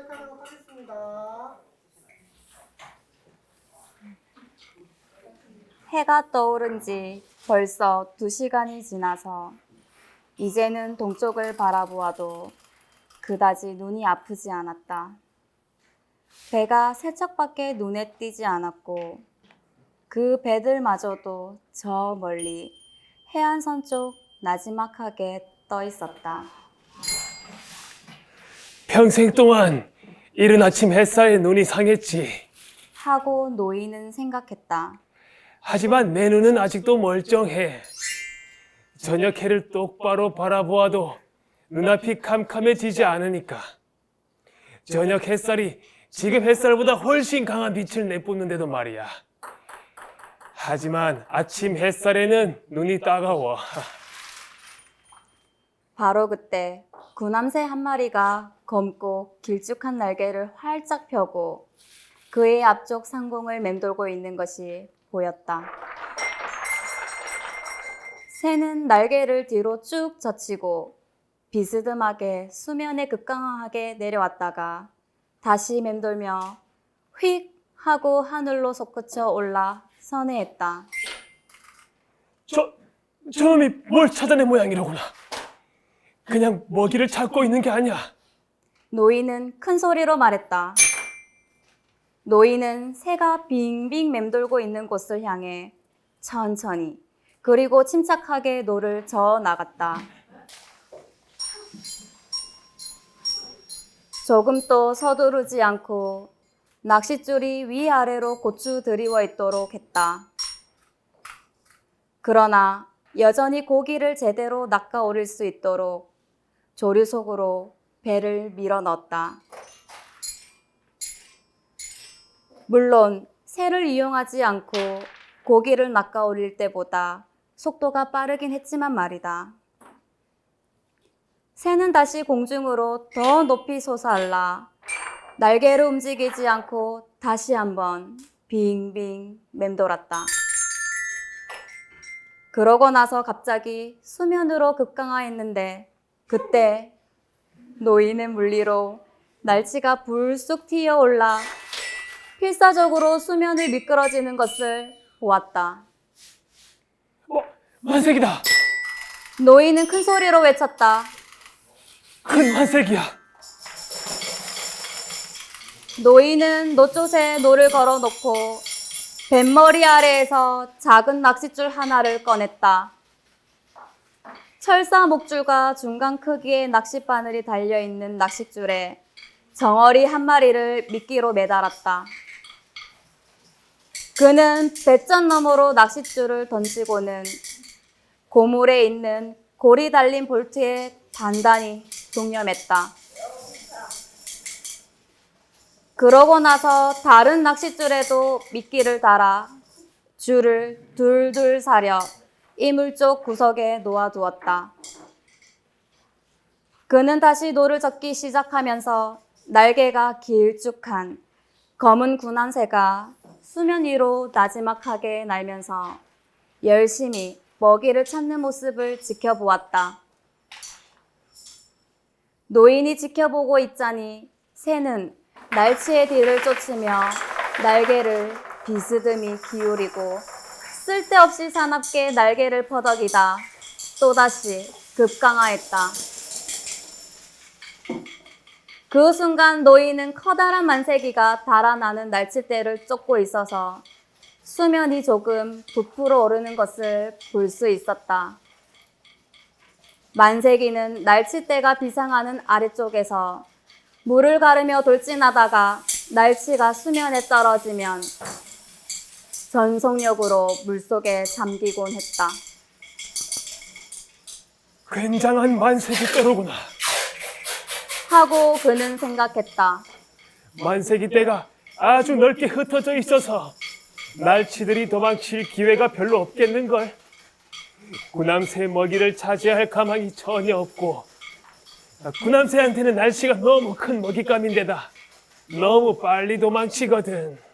시작하도록 하겠습니다. 해가 떠오른 지 벌써 2시간이 지나서 이제는 동쪽을 바라보아도 그다지 눈이 아프지 않았다. 배가 세척밖에 눈에 띄지 않았고 그 배들마저도 저 멀리 해안선 쪽 나지막하게 떠 있었다. 평생 동안 이른 아침 햇살에 눈이 상했지. 하고 노인은 생각했다. 하지만 내 눈은 아직도 멀쩡해. 저녁 해를 똑바로 바라보아도 눈앞이 캄캄해지지 않으니까. 저녁 햇살이 지금 햇살보다 훨씬 강한 빛을 내뿜는데도 말이야. 하지만 아침 햇살에는 눈이 따가워. 바로 그때 구남새 한 마리가 검고 길쭉한 날개를 활짝 펴고 그의 앞쪽 상공을 맴돌고 있는 것이 보였다. 새는 날개를 뒤로 쭉 젖히고 비스듬하게 수면에 급강하게 내려왔다가 다시 맴돌며 휙 하고 하늘로 솟구쳐 올라 선회했다. 저놈이 뭘 찾아낸 모양이로구나. 그냥 먹이를 찾고 있는 게 아니야. 노인은 큰 소리로 말했다. 노인은 새가 빙빙 맴돌고 있는 곳을 향해 천천히 그리고 침착하게 노를 저어 나갔다. 조금도 서두르지 않고 낚싯줄이 위아래로 고추 드리워 있도록 했다. 그러나 여전히 고기를 제대로 낚아 올릴 수 있도록 조류 속으로 배를 밀어 넣었다. 물론 새를 이용하지 않고 고기를 낚아 올릴 때보다 속도가 빠르긴 했지만 말이다. 새는 다시 공중으로 더 높이 솟아올라 날개를 움직이지 않고 다시 한번 빙빙 맴돌았다. 그러고 나서 갑자기 수면으로 급강하였는데 그때 노인의 물리로 날치가 불쑥 튀어올라 필사적으로 수면을 미끄러지는 것을 보았다. 만색이다. 노인은 큰 소리로 외쳤다. 큰 만색이야. 노인은 노쪽에 노를 걸어놓고 뱃머리 아래에서 작은 낚싯줄 하나를 꺼냈다. 철사 목줄과 중간 크기의 낚싯바늘이 달려있는 낚싯줄에 정어리 한 마리를 미끼로 매달았다. 그는 배전 너머로 낚싯줄을 던지고는 고물에 있는 골이 달린 볼트에 단단히 동념했다. 그러고 나서 다른 낚싯줄에도 미끼를 달아 줄을 둘둘 사려 이물 쪽 구석에 놓아두었다. 그는 다시 노를 젓기 시작하면서 날개가 길쭉한 검은 군한새가 수면 위로 나지막하게 날면서 열심히 먹이를 찾는 모습을 지켜보았다. 노인이 지켜보고 있자니 새는 날치의 뒤를 쫓으며 날개를 비스듬히 기울이고 쓸데없이 사납게 날개를 퍼덕이다 또다시 급강하였다. 그 순간 노인은 커다란 만세기가 달아나는 날치대를 쫓고 있어서 수면이 조금 부풀어 오르는 것을 볼 수 있었다. 만세기는 날치대가 비상하는 아래쪽에서 물을 가르며 돌진하다가 날치가 수면에 떨어지면 전속력으로 물속에 잠기곤 했다. 굉장한 만색이 떠오르구나. 하고 그는 생각했다. 만세기 떼가 아주 넓게 흩어져 있어서 날치들이 도망칠 기회가 별로 없겠는걸. 구남새 먹이를 차지할 가망이 전혀 없고 구남새한테는 날치가 너무 큰 먹잇감인데다 너무 빨리 도망치거든.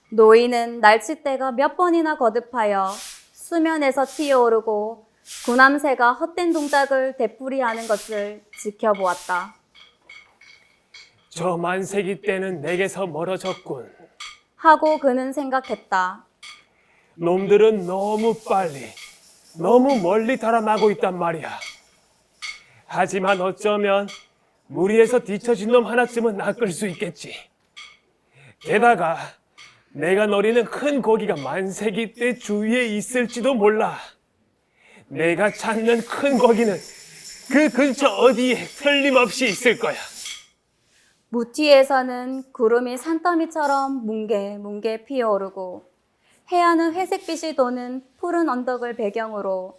노인은 날치대가 몇 번이나 거듭하여 수면에서 튀어오르고 구남새가 헛된 동작을 되풀이하는 것을 지켜보았다. 저 만세기 때는 내게서 멀어졌군. 하고 그는 생각했다. 놈들은 너무 빨리, 너무 멀리 달아나고 있단 말이야. 하지만 어쩌면 무리에서 뒤처진 놈 하나쯤은 낚을 수 있겠지. 게다가 내가 노리는 큰 고기가 만세기 때 주위에 있을지도 몰라. 내가 찾는 큰 고기는 그 근처 어디에 틀림없이 있을 거야. 무티에서는 구름이 산더미처럼 뭉게뭉게 피어오르고 해안은 회색빛이 도는 푸른 언덕을 배경으로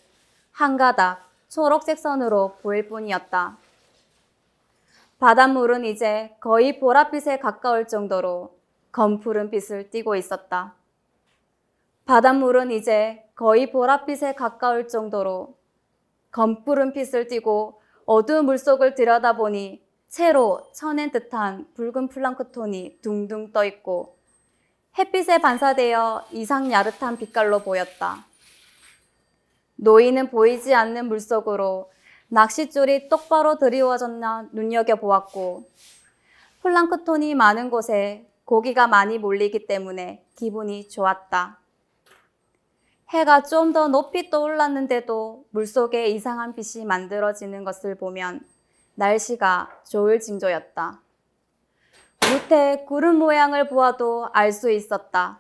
한 가닥 초록색 선으로 보일 뿐이었다. 바닷물은 이제 거의 보랏빛에 가까울 정도로 검푸른 빛을 띠고 있었다. 바닷물은 이제 거의 보랏빛에 가까울 정도로 검푸른 빛을 띠고 어두운 물속을 들여다보니 채로 쳐낸 듯한 붉은 플랑크톤이 둥둥 떠 있고 햇빛에 반사되어 이상 야릇한 빛깔로 보였다. 노인은 보이지 않는 물속으로 낚싯줄이 똑바로 드리워졌나 눈여겨보았고 플랑크톤이 많은 곳에 고기가 많이 몰리기 때문에 기분이 좋았다. 해가 좀 더 높이 떠올랐는데도 물속에 이상한 빛이 만들어지는 것을 보면 날씨가 좋을 징조였다. 무태 구름 모양을 보아도 알 수 있었다.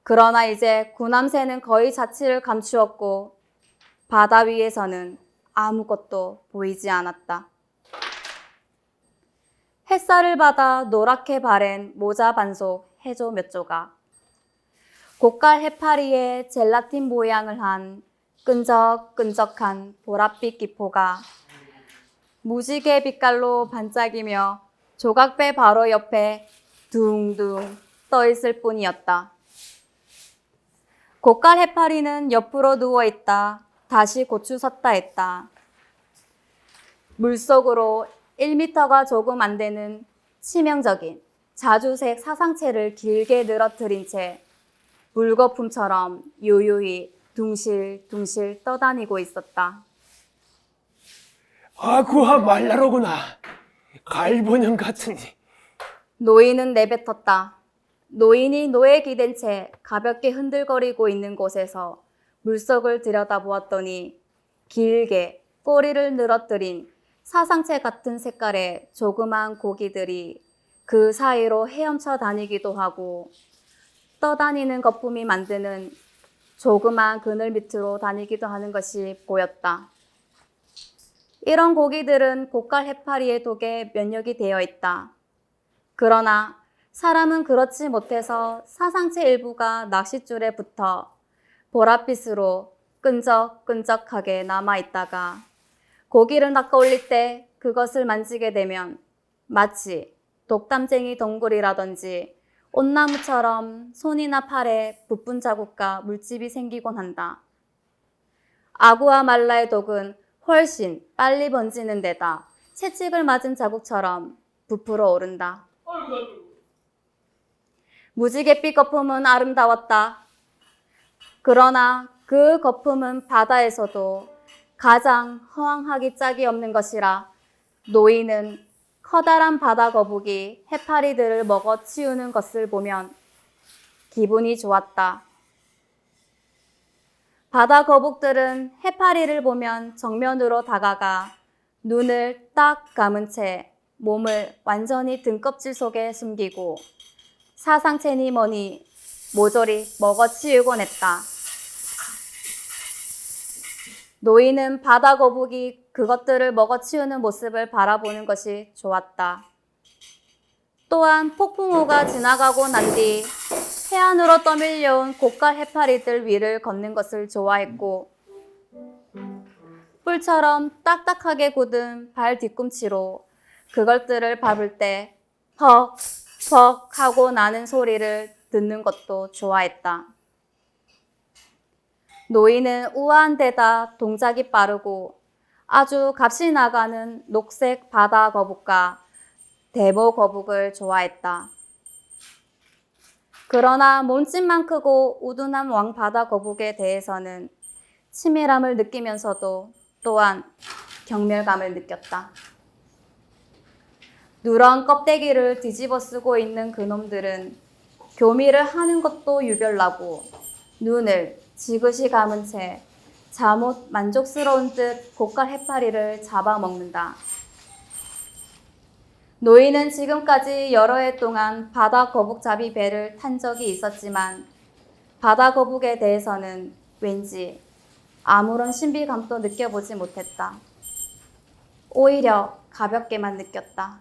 그러나 이제 구남새는 거의 자취를 감추었고 바다 위에서는 아무것도 보이지 않았다. 햇살을 받아 노랗게 바랜 모자 반속 해조 몇 조각, 고깔 해파리에 젤라틴 모양을 한 끈적끈적한 보랏빛 기포가 무지개 빛깔로 반짝이며 조각배 바로 옆에 둥둥 떠 있을 뿐이었다. 고깔 해파리는 옆으로 누워있다 다시 고추 섰다 했다. 물속으로 1m가 조금 안 되는 치명적인 자주색 사상체를 길게 늘어뜨린 채 물거품처럼 유유히 둥실둥실 떠다니고 있었다. 아구아 말라로구나. 갈본형 같으니. 노인은 내뱉었다. 노인이 노에 기댄 채 가볍게 흔들거리고 있는 곳에서 물속을 들여다보았더니 길게 꼬리를 늘어뜨린 사상체 같은 색깔의 조그만 고기들이 그 사이로 헤엄쳐 다니기도 하고 떠다니는 거품이 만드는 조그만 그늘 밑으로 다니기도 하는 것이 보였다. 이런 고기들은 고깔 해파리의 독에 면역이 되어 있다. 그러나 사람은 그렇지 못해서 사상체 일부가 낚싯줄에 붙어 보랏빛으로 끈적끈적하게 남아있다가 고기를 낚아 올릴 때 그것을 만지게 되면 마치 독담쟁이 동굴이라든지 온나무처럼 손이나 팔에 부푼 자국과 물집이 생기곤 한다. 아구아 말라의 독은 훨씬 빨리 번지는 데다 채찍을 맞은 자국처럼 부풀어 오른다. 무지갯빛 거품은 아름다웠다. 그러나 그 거품은 바다에서도 가장 허황하기 짝이 없는 것이라 노인은 커다란 바다 거북이 해파리들을 먹어 치우는 것을 보면 기분이 좋았다. 바다 거북들은 해파리를 보면 정면으로 다가가 눈을 딱 감은 채 몸을 완전히 등껍질 속에 숨기고 사상체니 뭐니 모조리 먹어치우곤 했다. 노인은 바다 거북이 그것들을 먹어치우는 모습을 바라보는 것이 좋았다. 또한 폭풍우가 지나가고 난 뒤 해안으로 떠밀려온 고깔 해파리들 위를 걷는 것을 좋아했고 뿔처럼 딱딱하게 굳은 발 뒤꿈치로 그것들을 밟을 때 퍽 하고 나는 소리를 듣는 것도 좋아했다. 노인은 우아한 데다 동작이 빠르고 아주 값이 나가는 녹색 바다 거북과 대모 거북을 좋아했다. 그러나 몸집만 크고 우둔한 왕 바다 거북에 대해서는 치밀함을 느끼면서도 또한 경멸감을 느꼈다. 누런 껍데기를 뒤집어 쓰고 있는 그놈들은 교미를 하는 것도 유별나고 눈을 지그시 감은 채 잠옷 만족스러운 듯 고깔 해파리를 잡아먹는다. 노인은 지금까지 여러 해 동안 바다 거북잡이 배를 탄 적이 있었지만 바다 거북에 대해서는 왠지 아무런 신비감도 느껴보지 못했다. 오히려 가볍게만 느꼈다.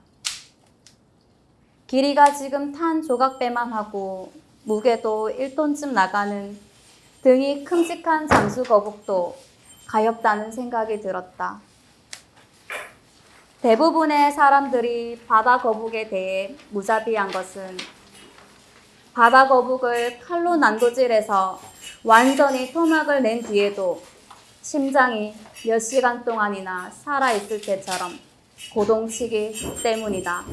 길이가 지금 탄 조각배만 하고 무게도 1톤쯤 나가는 등이 큼직한 장수거북도 가엾다는 생각이 들었다. 대부분의 사람들이 바다거북에 대해 무자비한 것은 바다거북을 칼로 난도질해서 완전히 토막을 낸 뒤에도 심장이 몇 시간 동안이나 살아있을 때처럼 고동치기 때문이다.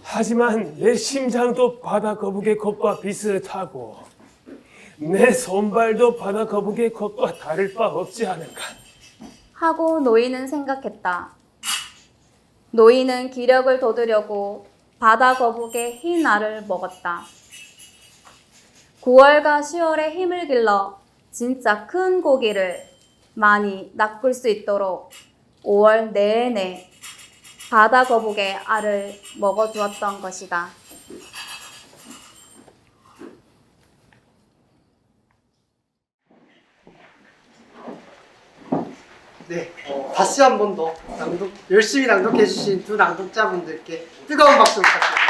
하지만 내 심장도 바다 거북의 것과 비슷하고 내 손발도 바다 거북의 것과 다를 바 없지 않은가. 하고 노인은 생각했다. 노인은 기력을 돋으려고 바다 거북의 흰 알을 먹었다. 9월과 10월에 힘을 길러 진짜 큰 고기를 많이 낚을 수 있도록 5월 내내 바다 거북의 알을 먹어주었던 것이다. 네, 다시 한 번 더 열심히 낭독해주신 두 낭독자분들께 뜨거운 박수 부탁드립니다.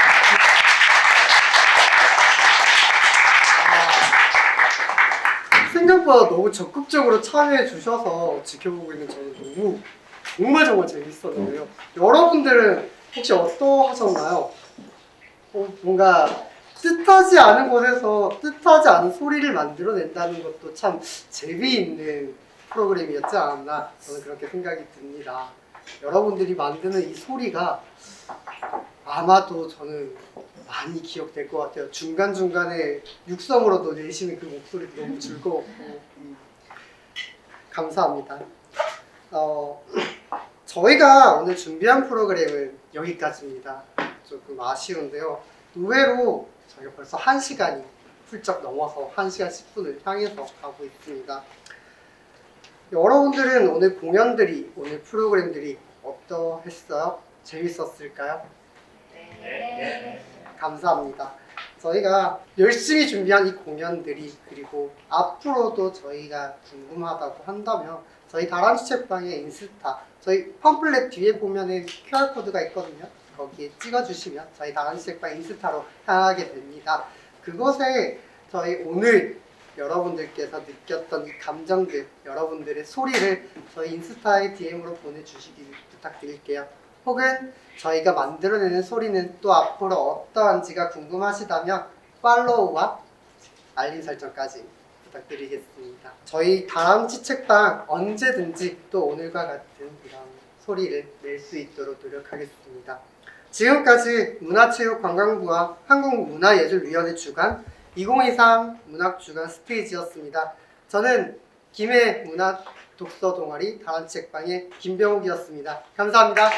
생각보다 너무 적극적으로 참여해 주셔서 지켜보고 있는 저는 너무 정말 재밌었는데요. 여러분들은 혹시 어떠하셨나요? 뭔가 뜻하지 않은 곳에서 뜻하지 않은 소리를 만들어낸다는 것도 참 재미있는 프로그램이었지 않았나 저는 그렇게 생각이 듭니다. 여러분들이 만드는 이 소리가 아마도 저는 많이 기억될 것 같아요. 중간중간에 육성으로도 내시는 그 목소리도 너무 즐거웠고 감사합니다. 저희가 오늘 준비한 프로그램은 여기까지입니다. 조금 아쉬운데요. 의외로 저희가 벌써 1시간이 훌쩍 넘어서 1시간 10분을 향해서 가고 있습니다. 여러분들은 오늘 공연들이, 오늘 프로그램들이 어떠했어요? 재밌었을까요? 네. 감사합니다. 저희가 열심히 준비한 이 공연들이 그리고 앞으로도 저희가 궁금하다고 한다면 저희 다람쥐 책방의 인스타 저희 팜플렛 뒤에 보면은 QR코드가 있거든요. 거기에 찍어주시면 저희 다람쥐 책방 인스타로 향하게 됩니다. 그곳에 저희 오늘 여러분들께서 느꼈던 이 감정들, 여러분들의 소리를 저희 인스타의 DM으로 보내주시길 부탁드릴게요. 혹은 저희가 만들어내는 소리는 또 앞으로 어떠한지가 궁금하시다면 팔로우와 알림 설정까지 부탁드리겠습니다. 저희 다람쥐 책방 언제든지 또 오늘과 같은 이런 소리를 낼 수 있도록 노력하겠습니다. 지금까지 문화체육관광부와 한국문화예술위원회 주관 2023 문학주간 스테이지였습니다. 저는 김해 문화 독서 동아리 다람쥐 책방의 김병욱이었습니다. 감사합니다.